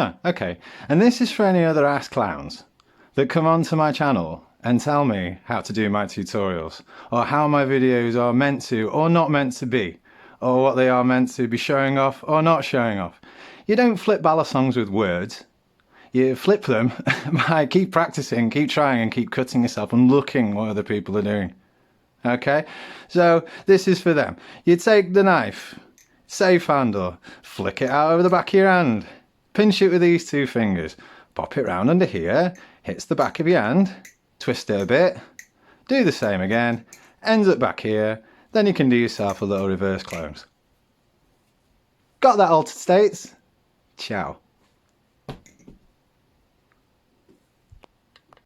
Ah, okay. And this is for any other ass clowns that come onto my channel and tell me how to do my tutorials, or how my videos are meant to or not meant to be, or what they are meant to be showing off or not showing off. You don't flip Balisongs with words. You flip them by keep practicing, keep trying, and keep cutting yourself and looking what other people are doing. Okay? So this is for them. You take the knife, safe handle, flick it out over the back of your hand, pinch it with these two fingers, pop it round under here, hits the back of your hand, twist it a bit, do the same again, ends up back here, then you can do yourself a little reverse close. Got that, altered states? Ciao.